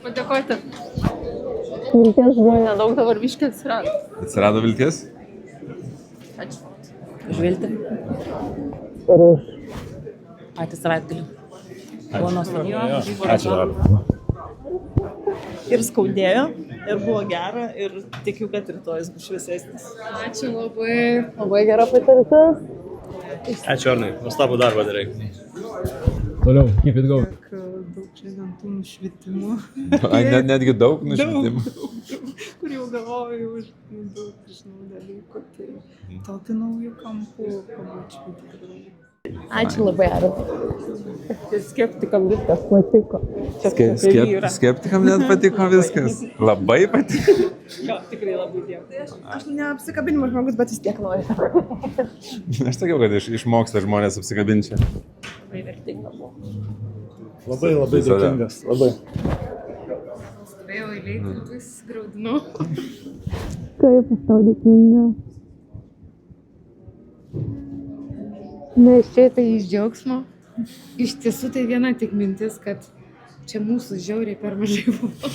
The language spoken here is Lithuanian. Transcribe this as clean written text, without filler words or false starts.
padėkoti. Vilties žmonių nedaug dabar biškai atsirado. Atsirado vilties? Ačiū. Žvilgti. Ir už. Patį savaitgalį. Buvo nuostabu. Ačiū labai. Ir skaudėjo, ir buvo gera, ir tikiu, kad rytojus bus šviesesnis. Ačiū labai. Labai gera patirtis. Ačiū, Arnai. Nuostabų darbą darai. Toliau, keep it going. Daug šiandien tų nušvitimų. Netgi daug nušvitimų. Kur jau galvoju už daug, žinau, dalykų. Tai tokių naujų kampų pamačiau tikrai. Ačiū labai, Arna. Skeptikam viskas patiko. Skeptikam net patiko viskas. Labai patiko. Jo, tikrai labai dėkui. Aš neapsikabinimo žmogus, bet vis tiek noriu. Aš sakiau, kad išmoksta žmonės apsikabinti čia. Labai vertinga buvo. Labai dėkingas. Labai. Stovėjau eilėj, vis graudinu. Kaip aš tau dėkinga. Nes čia tai iš džiaugsmo. Iš tiesų tai viena tik mintis, kad čia mūsų žiauriai per mažai buvo.